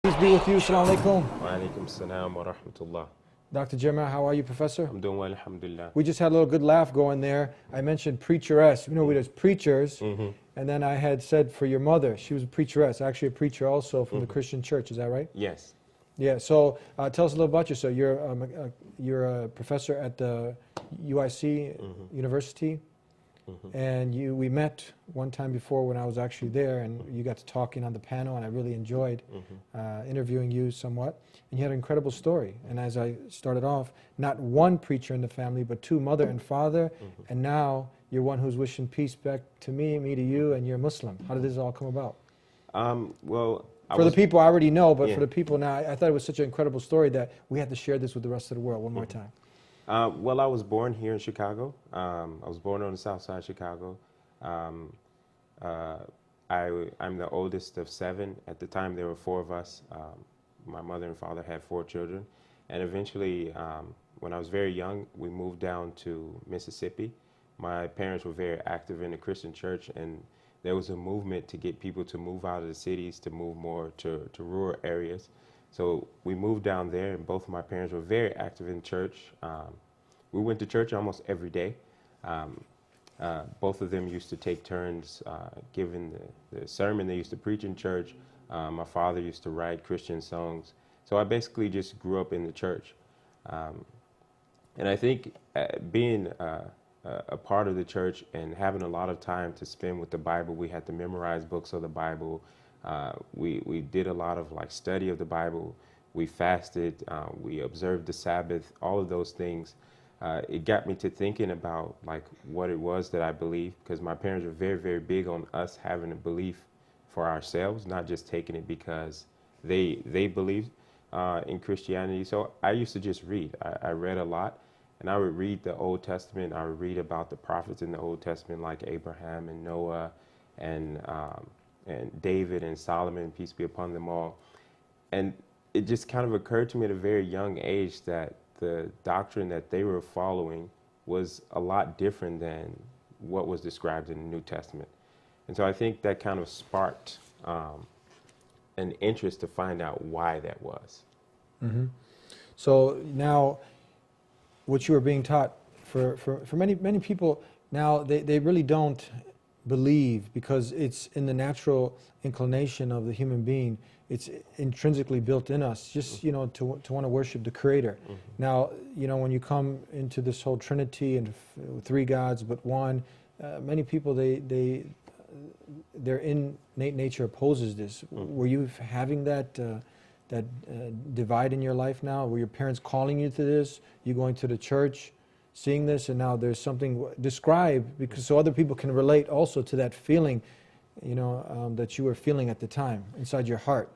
peace be with you. Assalamu alaikum. Wa alaikum salam wa rahmatullah. Dr. Jeremiah, how are you, Professor? I'm doing well, alhamdulillah. We just had a little good laugh going there. I mentioned preacheress. You know, there's preachers, and then I had said for your mother, she was a preacheress, actually a preacher also from the Christian church. Is that right? Yes. Yeah. So tell us a little about yourself. You're a professor at the UIC University, and we met one time before when I was actually there, and you got to talking on the panel, and I really enjoyed interviewing you somewhat. And you had an incredible story. And as I started off, not one preacher in the family, but two, mother and father, and now you're one who's wishing peace back to me to you, and you're Muslim. How did this all come about? Well, for the people I already know, but for the people now, I thought it was such an incredible story that we had to share this with the rest of the world one more time. Well, I was born here in Chicago. I was born on the south side of Chicago. I'm the oldest of 7. At the time, there were 4 of us. My mother and father had 4 children. And eventually, when I was very young, we moved down to Mississippi. My parents were very active in the Christian church, and there was a movement to get people to move out of the cities, to move more to rural areas. So we moved down there, and both of my parents were very active in church. We went to church almost every day. Both of them used to take turns giving the sermon they used to preach in church. My father used to write Christian songs. So I basically just grew up in the church. And I think being a part of the church and having a lot of time to spend with the Bible, we had to memorize books of the Bible. We did a lot of study of the Bible. We fasted. We observed the Sabbath. All of those things. It got me to thinking about what it was that I believed, because my parents were very, very big on us having a belief for ourselves, not just taking it because they believed in Christianity. So I used to just read. I read a lot, and I would read the Old Testament. I would read about the prophets in the Old Testament, like Abraham and Noah and David and Solomon, peace be upon them all. And it just kind of occurred to me at a very young age that the doctrine that they were following was a lot different than what was described in the New Testament. And so I think that kind of sparked an interest to find out why that was. So now, what you were being taught, for many people now, they really don't believe, because it's in the natural inclination of the human being. It's intrinsically built in us, just to want to worship the Creator. Now, when you come into this whole Trinity and 3 gods but one, many people their innate nature opposes this. Were you having that divide in your life now? Were your parents calling you to this? You going to the church, seeing this, and now there's something described, because so other people can relate also to that feeling, that you were feeling at the time inside your heart.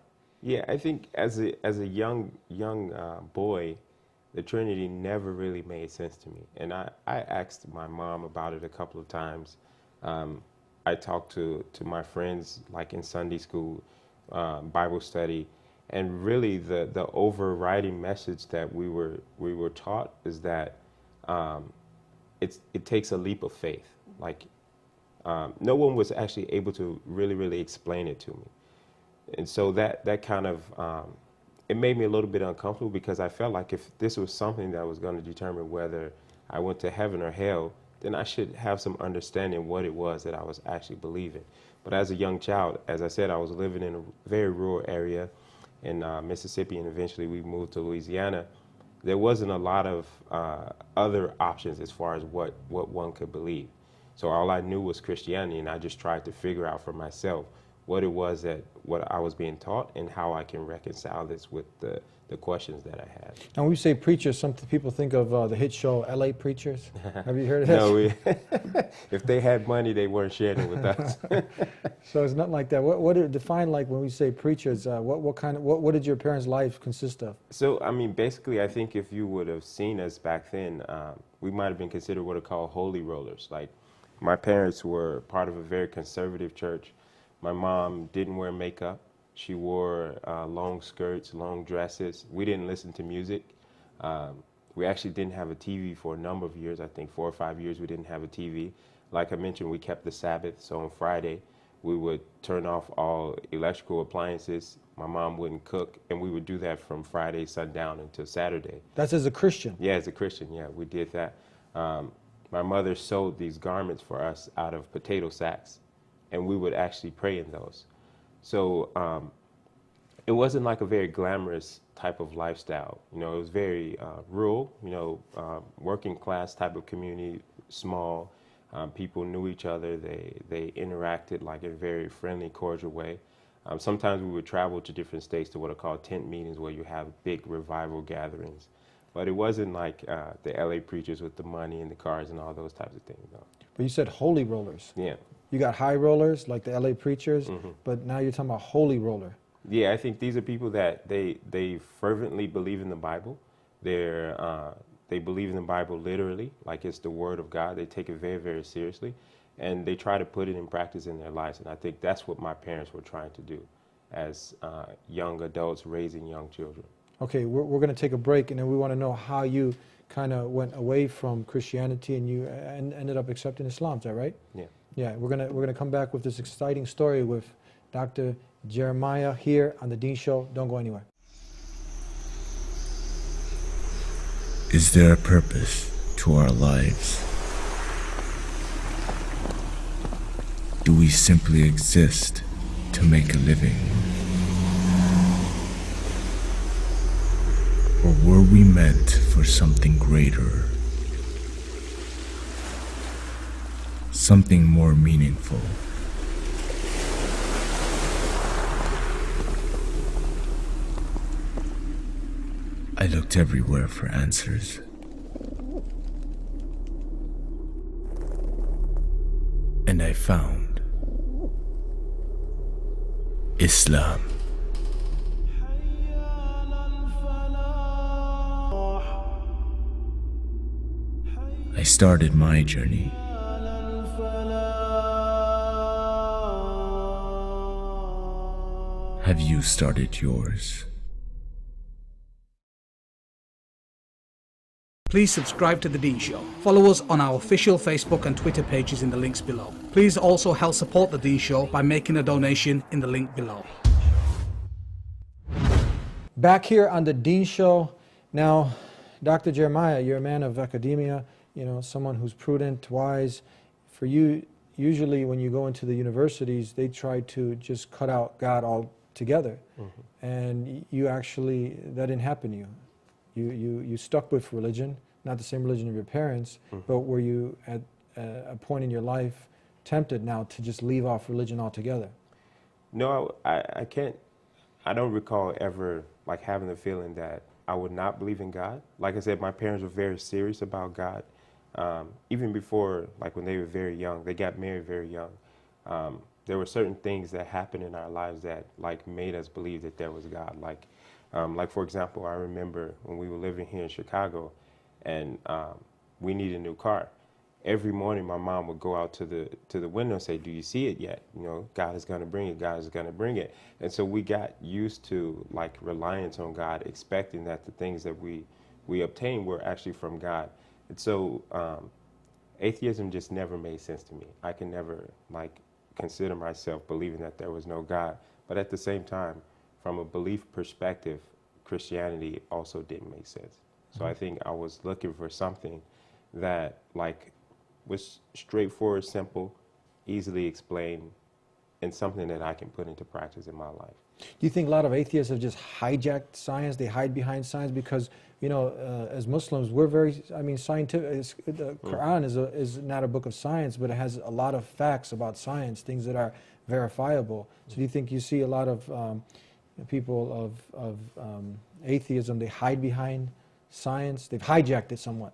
Yeah, I think as a young boy, the Trinity never really made sense to me. And I asked my mom about it a couple of times. I talked to my friends, like in Sunday school, Bible study, and really the overriding message that we were taught is that it takes a leap of faith. No one was actually able to really explain it to me. And so that kind of, it made me a little bit uncomfortable, because I felt like if this was something that was going to determine whether I went to heaven or hell, then I should have some understanding what it was that I was actually believing. But as a young child, as I said, I was living in a very rural area in Mississippi, and eventually we moved to Louisiana. There wasn't a lot of other options as far as what one could believe. So all I knew was Christianity, and I just tried to figure out for myself what it was what I was being taught, and how I can reconcile this with the questions that I had. And when we say preachers, some people think of the hit show LA Preachers. Have you heard of that? No, if they had money, they weren't sharing it with us. So it's not like that. What define, like, when we say preachers? What did your parents' life consist of? So I mean, basically, I think if you would have seen us back then, we might have been considered what are called holy rollers. Like, my parents were part of a very conservative church. My mom didn't wear makeup. She wore long skirts, long dresses. We didn't listen to music. We actually didn't have a TV for a number of years. I think 4 or 5 years we didn't have a TV. Like I mentioned, we kept the Sabbath. So on Friday, we would turn off all electrical appliances, My mom wouldn't cook, and we would do that from Friday sundown until Saturday. That's as a Christian. Yeah, as a Christian, yeah, we did that. My mother sewed these garments for us out of potato sacks, and we would actually pray in those. So it wasn't like a very glamorous type of lifestyle. You know, it was very rural, you know, working class type of community, small. People knew each other. They interacted like in a very friendly, cordial way. Sometimes we would travel to different states to what are called tent meetings, where you have big revival gatherings. But it wasn't like the LA preachers with the money and the cars and all those types of things. No. But you said holy rollers. Yeah. You got high rollers like the LA preachers, Mm-hmm. but now you're talking about holy roller. Yeah, I think these are people that they fervently believe in the Bible. They believe in the Bible literally, like it's the Word of God. They take it very, very seriously, and they try to put it in practice in their lives. And I think that's what my parents were trying to do as young adults raising young children. Okay, we're going to take a break, and then we want to know how you kind of went away from Christianity and you ended up accepting Islam. Is that right? Yeah. Yeah, we're gonna come back with this exciting story with Dr. Jeremiah here on the Dean Show. Don't go anywhere. Is there a purpose to our lives? Do we simply exist to make a living? Or were we meant for something greater? Something more meaningful? I looked everywhere for answers. And I found Islam. I started my journey. Have you started yours? Please subscribe to The Dean Show. Follow us on our official Facebook and Twitter pages in the links below. Please also help support The Dean Show by making a donation in the link below. Back here on the Dean Show. Now, Dr. Jeremiah, you're a man of academia, you know, someone who's prudent, wise. For you, usually when you go into the universities, they try to just cut out God altogether. Mm-hmm. And you actually, that didn't happen to you. You stuck with religion, not the same religion of your parents, mm-hmm. but were you at a point in your life tempted now to just leave off religion altogether? No, I can't. I don't recall ever like having the feeling that I would not believe in God. Like I said, my parents were very serious about God. Even before, like when they were very young, they got married very young. There were certain things that happened in our lives that like made us believe that there was God. Like for example, I remember when we were living here in Chicago, and we needed a new car. Every morning, my mom would go out to the window and say, "Do you see it yet? You know, God is going to bring it. God is going to bring it." And so we got used to like reliance on God, expecting that the things that we obtained were actually from God. And so atheism just never made sense to me. I can never like consider myself believing that there was no God. But at the same time, from a belief perspective, Christianity also didn't make sense. So I think I was looking for something that like was straightforward, simple, easily explained, and something that I can put into practice in my life. Do you think a lot of atheists have just hijacked science? They hide behind science because, you know, as Muslims, we're very, I mean, scientific. The Quran is not a book of science, but it has a lot of facts about science, things that are verifiable. So do you think you see a lot of people of atheism, they hide behind science? They've hijacked it somewhat.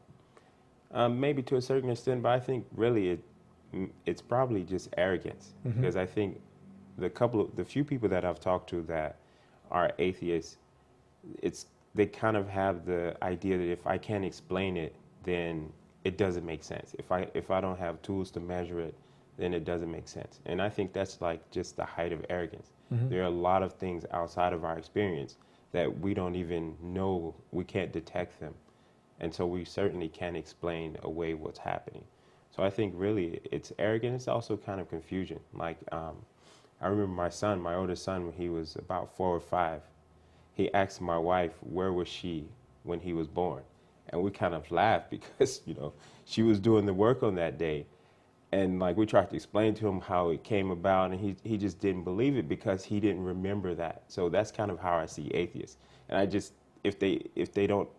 Maybe to a certain extent, but I think really it's probably just arrogance. Mm-hmm. Because I think the few people that I've talked to that are atheists, they kind of have the idea that if I can't explain it, then it doesn't make sense. If I don't have tools to measure it, then it doesn't make sense. And I think that's like just the height of arrogance. Mm-hmm. There are a lot of things outside of our experience that we don't even know, we can't detect them. And so we certainly can't explain away what's happening. So I think really it's arrogant. It's also kind of confusion. Like I remember my oldest son, when he was about 4 or 5, he asked my wife where was she when he was born, and we kind of laughed because she was doing the work on that day, and like we tried to explain to him how it came about, and he just didn't believe it because he didn't remember that. So that's kind of how I see atheists, and I just if they don't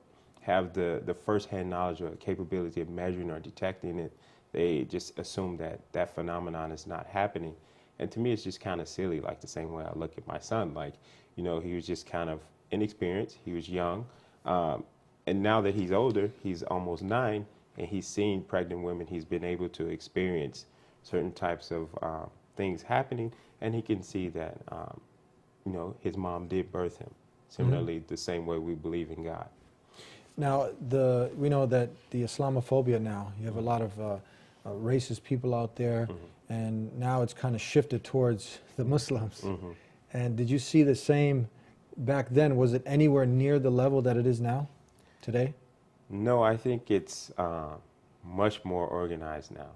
have the firsthand knowledge or capability of measuring or detecting it, they just assume that phenomenon is not happening. And to me, it's just kind of silly, like the same way I look at my son. Like, he was just kind of inexperienced. He was young. And now that he's older, he's almost 9, and he's seen pregnant women. He's been able to experience certain types of things happening, and he can see that, his mom did birth him. Similarly, the same way we believe in God. Now, we know that the Islamophobia now, you have a lot of racist people out there, and now it's kind of shifted towards the Muslims. And did you see the same back then? Was it anywhere near the level that it is now, today? No, I think it's much more organized now.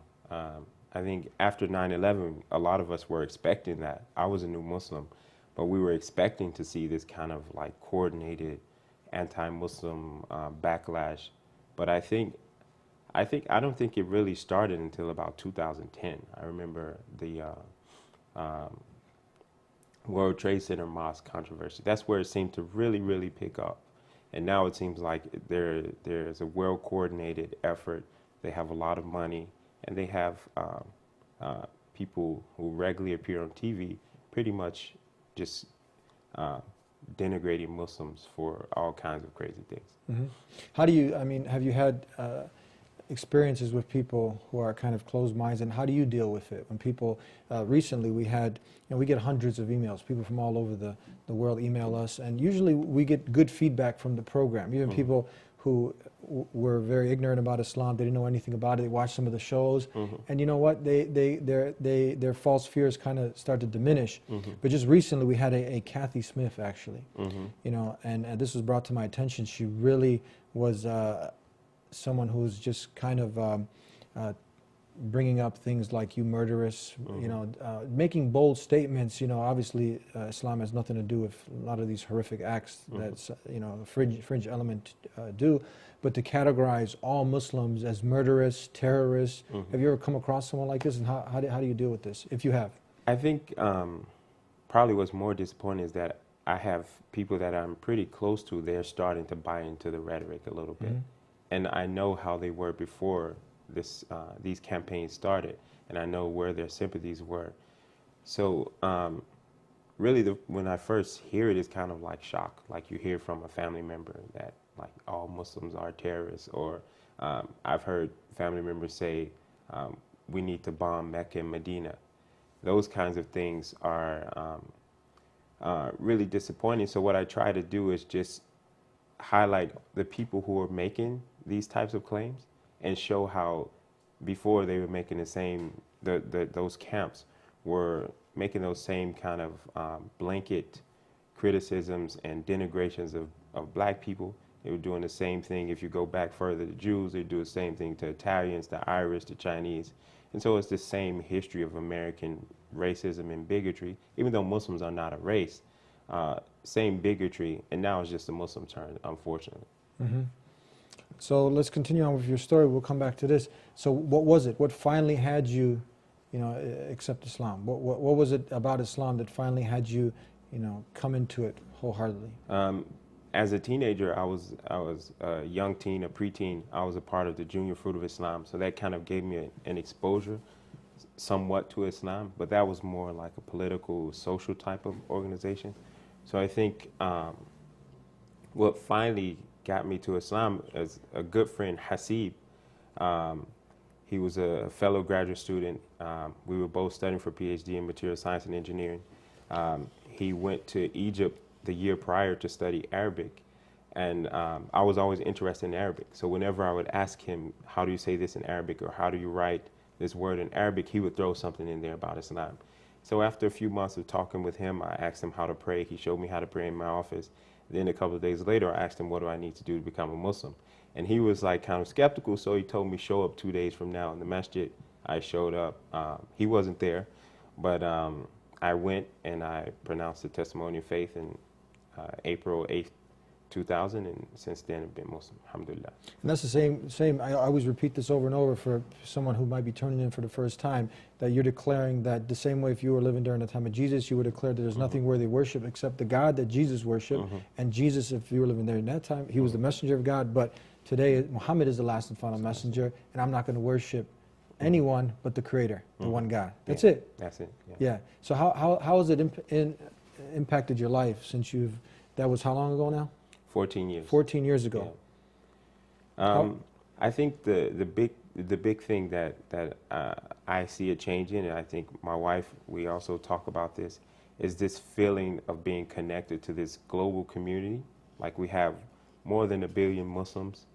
I think after 9/11, a lot of us were expecting that. I was a new Muslim, but we were expecting to see this kind of like coordinated anti-Muslim backlash. But I don't think it really started until about 2010. I remember the World Trade Center mosque controversy. That's where it seemed to really, really pick up. And now it seems like there's a well-coordinated effort. They have a lot of money, and they have people who regularly appear on TV pretty much just denigrating Muslims for all kinds of crazy things. How do you, have you had experiences with people who are kind of closed minds, and how do you deal with it? When people, recently we had, we get hundreds of emails. People from all over the world email us, and usually we get good feedback from the program. Even people who were very ignorant about Islam, they didn't know anything about it, they watched some of the shows, and you know what, their false fears kind of start to diminish. But just recently we had a Kathy Smith, actually, and this was brought to my attention. She really was someone who's just kind of bringing up things like "you murderous," making bold statements. Obviously Islam has nothing to do with a lot of these horrific acts that fringe element do, but to categorize all Muslims as murderous, terrorists. Have you ever come across someone like this, and how do you deal with this, if you have? I think probably what's more disappointing is that I have people that I'm pretty close to. They're starting to buy into the rhetoric a little bit. And I know how they were before these campaigns started, and I know where their sympathies were. So really, when I first hear it, it's kind of like shock. Like you hear from a family member that like all Muslims are terrorists, or I've heard family members say we need to bomb Mecca and Medina. Those kinds of things are really disappointing. So what I try to do is just highlight the people who are making these types of claims and show how before they were making the same, those camps were making those same kind of blanket criticisms and denigrations of black people. They were doing the same thing. If you go back further, the Jews, they do the same thing to Italians, the Irish, the Chinese. And so it's the same history of American racism and bigotry, even though Muslims are not a race, same bigotry, and now it's just a Muslim turn, unfortunately. So let's continue on with your story. We'll come back to this. So what was it? What finally had you, accept Islam? What was it about Islam that finally had you, come into it wholeheartedly? As a teenager, I was a young teen, a preteen. I was a part of the Junior Fruit of Islam, so that kind of gave me an exposure somewhat to Islam, but that was more like a political, social type of organization. So I think what finally got me to Islam is a good friend, Hasib. He was a fellow graduate student. We were both studying for PhD in material science and engineering. He went to Egypt the year prior to study Arabic, and I was always interested in Arabic. So whenever I would ask him, how do you say this in Arabic, or how do you write this word in Arabic, he would throw something in there about Islam. So after a few months of talking with him, I asked him how to pray. He showed me how to pray in my office. Then a couple of days later, I asked him, what do I need to do to become a Muslim? And he was like kind of skeptical, so he told me, show up 2 days from now in the masjid. I showed up. He wasn't there, but I went and I pronounced the testimony of faith in April 8th, 2000, and since then I've been Muslim, alhamdulillah. And that's the same. I always repeat this over and over for someone who might be turning in for the first time, that you're declaring that the same way if you were living during the time of Jesus, you would declare that there's nothing worthy of worship except the God that Jesus worshiped. And Jesus, if you were living there in that time, he was the messenger of God. But today, Muhammad is the last and final messenger, and I'm not going to worship anyone but the Creator, the one God. That's it. That's it. Yeah. So how has it impacted your life since that was how long ago now? 14 years. 14 years ago. Yeah. I think the big thing that I see a change in, and I think my wife, we also talk about this, is this feeling of being connected to this global community. Like we have more than 1 billion Muslims.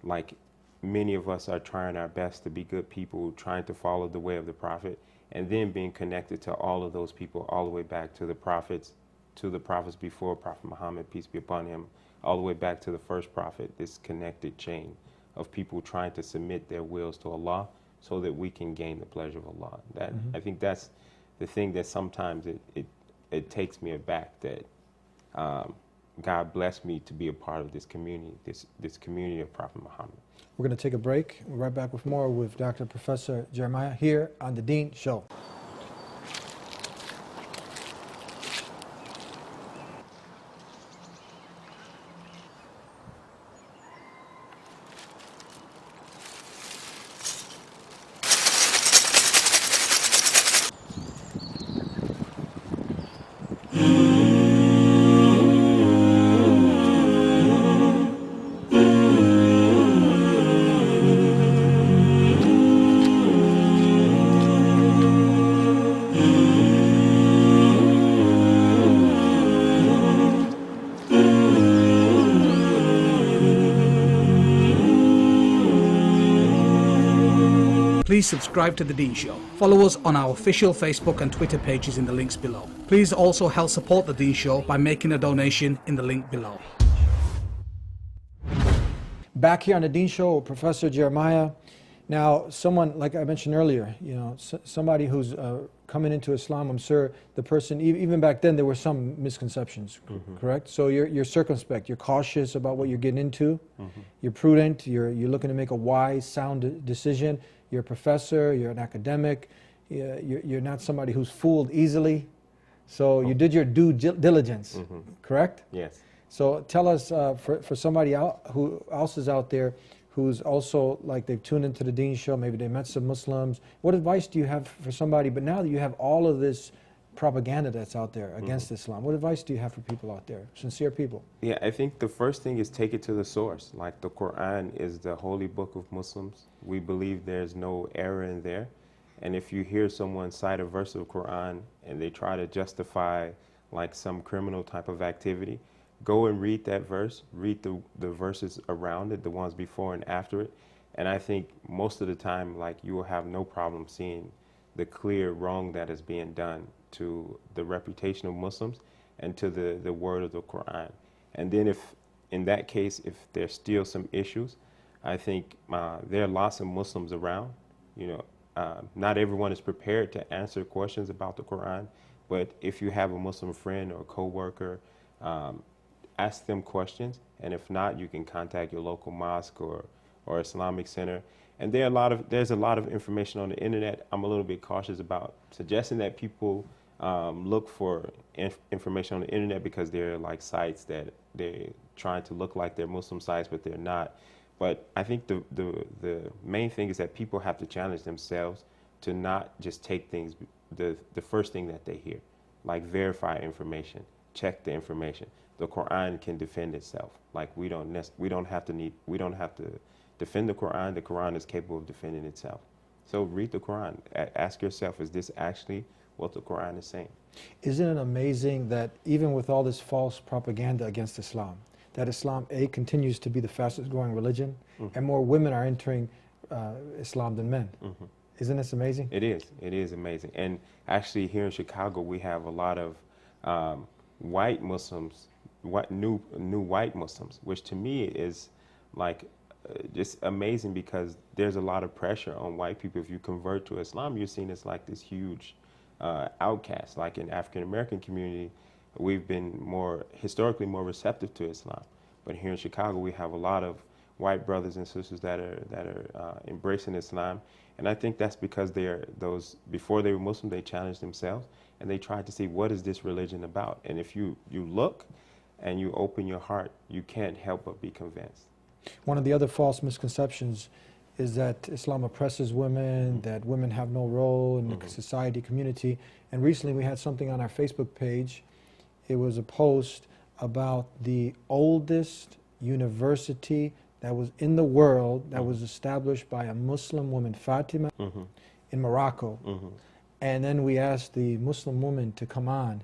Like many of us are trying our best to be good people, trying to follow the way of the Prophet, and then being connected to all of those people all the way back to the prophets before Prophet Muhammad, peace be upon him, all the way back to the first prophet, this connected chain of people trying to submit their wills to Allah so that we can gain the pleasure of Allah. I think that's the thing that sometimes it takes me aback, that God blessed me to be a part of this community, this community of Prophet Muhammad. We're going to take a break. We're right back with more with Dr. Professor Jeremiah here on The Deen Show. Please subscribe to The Deen Show. Follow us on our official Facebook and Twitter pages in the links below. Please also help support The Deen Show by making a donation in the link below. Back here on The Deen Show with Professor Jeremiah. Now, someone, like I mentioned earlier, somebody who's coming into Islam, I'm sure the person, even back then, there were some misconceptions, correct? So you're circumspect, you're cautious about what you're getting into, you're prudent, you're looking to make a wise, sound decision. You're a professor, you're an academic, you're not somebody who's fooled easily. So you did your due diligence, correct? Yes. So tell us, for somebody who else is out there who's also, like, they've tuned into the Deen Show, maybe they met some Muslims, what advice do you have for somebody, but now that you have all of this propaganda that's out there against Islam, what advice do you have for people out there, sincere people? Yeah, I think the first thing is take it to the source. Like the Quran is the holy book of Muslims. We believe there's no error in there. And if you hear someone cite a verse of the Quran and they try to justify like some criminal type of activity, go and read that verse, read the verses around it, the ones before and after it. And I think most of the time, like, you will have no problem seeing the clear wrong that is being done to the reputation of Muslims and to the word of the Quran. And then if, in that case, if there's still some issues, I think there are lots of Muslims around. Not everyone is prepared to answer questions about the Quran, but if you have a Muslim friend or a co-worker, ask them questions, and if not, you can contact your local mosque or Islamic center. And there's a lot of information on the internet. I'm a little bit cautious about suggesting that people look for information on the internet, because there are like sites that they're trying to look like they're Muslim sites, but they're not. But I think the main thing is that people have to challenge themselves to not just take things, the first thing that they hear, like verify information, check the information. The Quran can defend itself. Like we don't have to defend the Quran. The Quran is capable of defending itself. So read the Quran. Ask yourself, is this actually what the Quran is saying? Isn't it amazing that even with all this false propaganda against Islam, that Islam, continues to be the fastest growing religion, and more women are entering Islam than men? Isn't this amazing? It is amazing. And actually here in Chicago, we have a lot of white Muslims, new white Muslims, which to me is like just amazing, because there's a lot of pressure on white people. If you convert to Islam, you're seen as like this huge outcasts. Like in African American community, we've been historically more receptive to Islam. But here in Chicago, we have a lot of white brothers and sisters that are embracing Islam, and I think that's because before they were Muslim, they challenged themselves and they tried to see, what is this religion about? And if you look and you open your heart, you can't help but be convinced. One of the other false misconceptions is that Islam oppresses women, that women have no role in the society, community. And recently we had something on our Facebook page. It was a post about the oldest university that was in the world, that was established by a Muslim woman, Fatima, in Morocco. And then we asked the Muslim women to come on,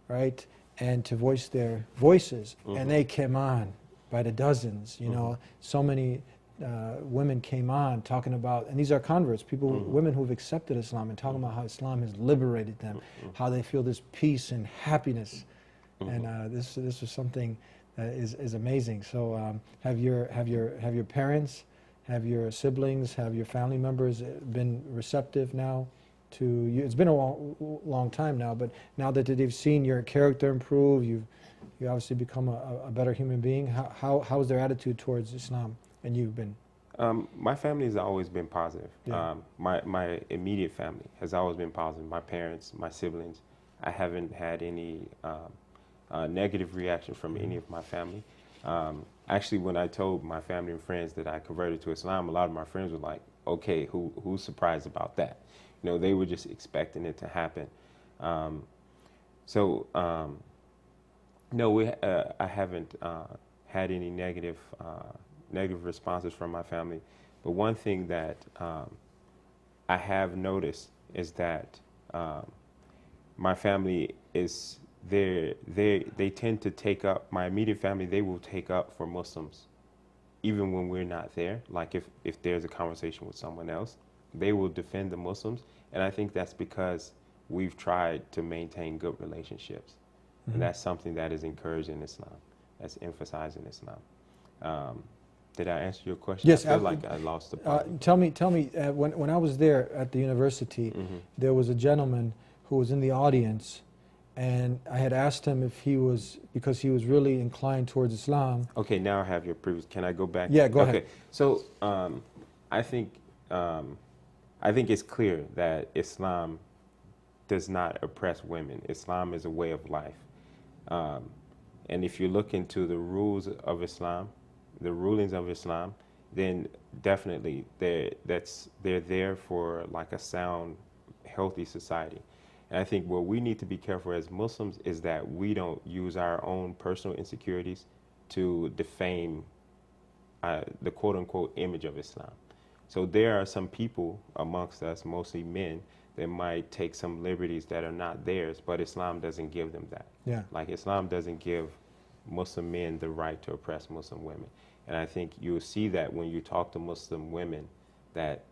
right, and to voice their voices. And they came on by the dozens, you know. So many women came on talking about, and these are converts, people, women who've accepted Islam, and talking about how Islam has liberated them, how they feel this peace and happiness. And this was something that is amazing. So have your parents, have your siblings, have your family members been receptive now to you? It's been a long time now, but now that they've seen your character improve, you obviously become a better human being. How is their attitude towards Islam? And you've been? My family has always been positive. Yeah. My immediate family has always been positive. My parents, my siblings. I haven't had any negative reaction from any of my family. Actually, when I told my family and friends that I converted to Islam, a lot of my friends were like, okay, who's surprised about that? You know, they were just expecting it to happen. No, I haven't had any negative responses from my family. But one thing that I have noticed is that my family is they tend to take up, my immediate family, they will take up for Muslims even when we're not there. Like if there's a conversation with someone else, they will defend the Muslims. And I think that's because we've tried to maintain good relationships. And that's something that is encouraged in Islam, that's emphasized in Islam. Did I answer your question? Yes. I feel like I lost the part. Tell me, when I was there at the university, there was a gentleman who was in the audience, and I had asked him if he was, because he was really inclined towards Islam. Okay, now I have your previous. Can I go back? Yeah, go ahead. ahead. So I think it's clear that Islam does not oppress women. Islam is a way of life. And if you look into the rules of Islam, the rulings of Islam, then definitely they're there for like a sound, healthy society. And I think what we need to be careful as Muslims is that we don't use our own personal insecurities to defame the quote-unquote image of Islam. So there are some people amongst us, mostly men, that might take some liberties that are not theirs, but Islam doesn't give them that. Yeah. Like Islam doesn't give Muslim men the right to oppress Muslim women. And I think you'll see that when you talk to Muslim women, that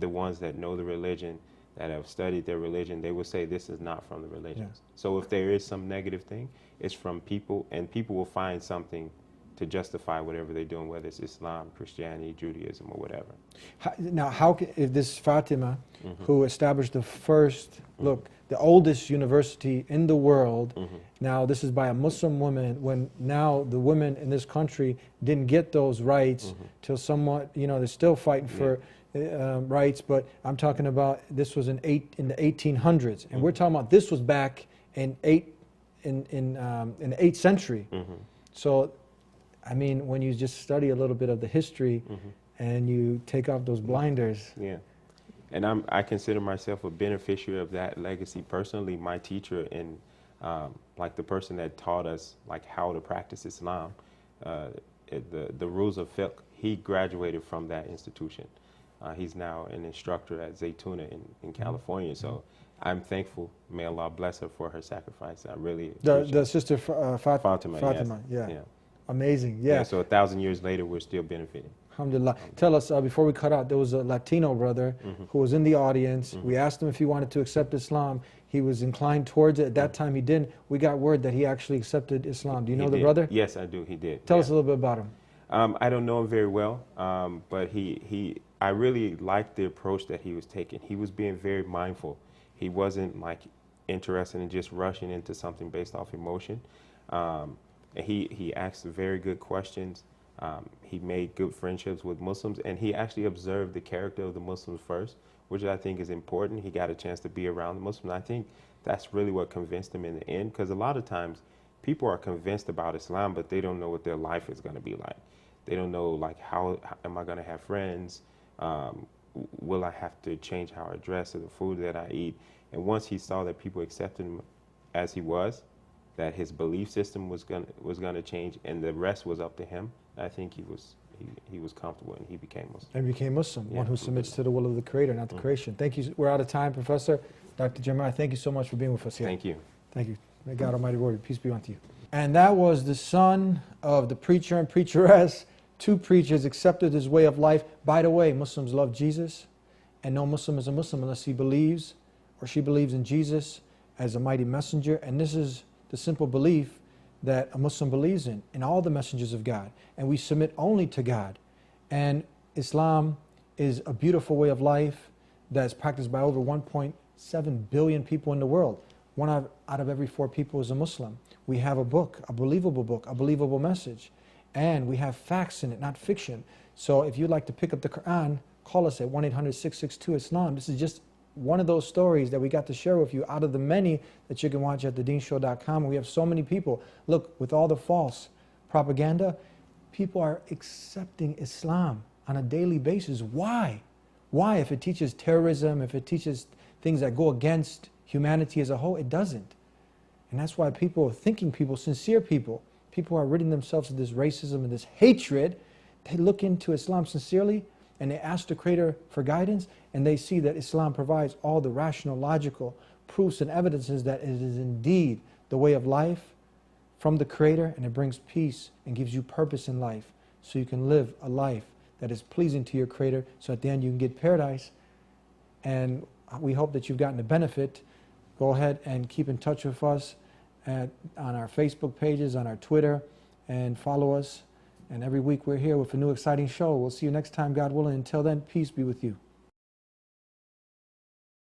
the ones that know the religion, that have studied their religion, they will say this is not from the religions. Yeah. So if there is some negative thing, it's from people, and people will find something to justify whatever they're doing, whether it's Islam, Christianity, Judaism, or whatever. Now, if this Fatima, who established the first, the oldest university in the world, now this is by a Muslim woman, when now the women in this country didn't get those rights till somewhat, they're still fighting for rights, but I'm talking about this was in the 1800s, and we're talking about this was back in the 8th century. So, I mean, when you just study a little bit of the history and you take off those blinders. Yeah. And I consider myself a beneficiary of that legacy personally. My teacher and like the person that taught us like how to practice Islam, the rules of fiqh, he graduated from that institution. He's now an instructor at Zaytuna in California. So I'm thankful. May Allah bless her for her sacrifice. I really The sister Fatima. Fatima, yes. yeah. Amazing, yeah. So 1,000 years later, we're still benefiting. Alhamdulillah. Tell us, before we cut out, there was a Latino brother who was in the audience. We asked him if he wanted to accept Islam. He was inclined towards it. At that time, he didn't. We got word that he actually accepted Islam. Do you know the brother? Yes, I do. He did. Tell us a little bit about him. I don't know him very well, but I really liked the approach that he was taking. He was being very mindful. He wasn't like interested in just rushing into something based off emotion. And he asked very good questions. He made good friendships with Muslims, and he actually observed the character of the Muslims first, which I think is important. He got a chance to be around the Muslims. I think that's really what convinced him in the end, because a lot of times people are convinced about Islam, but they don't know what their life is going to be like. They don't know, like, how am I going to have friends? Will I have to change how I dress or the food that I eat? And once he saw that people accepted him as he was, that his belief system was gonna change, and the rest was up to him, I think he was comfortable, and he became Muslim. And became Muslim, Yeah, one who submits to the will of the Creator, not the creation. Thank you. We're out of time, Professor. Dr. Jeremiah, thank you so much for being with us here. Thank you. Thank you. May God Almighty reward you. Peace be unto you. And that was the son of the preacher and preacheress. Two preachers accepted his way of life. By the way, Muslims love Jesus, and no Muslim is a Muslim unless he believes or she believes in Jesus as a mighty messenger. And this is the simple belief that a Muslim believes in all the messengers of God. And we submit only to God. And Islam is a beautiful way of life that's practiced by over 1.7 billion people in the world. One out of every 4 people is a Muslim. We have a book, a believable message. And we have facts in it, not fiction. So if you'd like to pick up the Quran, call us at 1-800-662-ISLAM. This is just one of those stories that we got to share with you out of the many that you can watch at thedeanshow.com. We have so many people. Look, with all the false propaganda, people are accepting Islam on a daily basis. Why? Why? If it teaches terrorism, if it teaches things that go against humanity as a whole, it doesn't. And that's why people, sincere people are ridding themselves of this racism and this hatred. They look into Islam sincerely, and they ask the Creator for guidance, and they see that Islam provides all the rational, logical proofs and evidences that it is indeed the way of life from the Creator, and it brings peace and gives you purpose in life, so you can live a life that is pleasing to your Creator, so at the end you can get paradise. And we hope that you've gotten the benefit. Go ahead and keep in touch with us on our Facebook pages, on our Twitter, and follow us. And every week we're here with a new exciting show. We'll see you next time, God willing. Until then, peace be with you.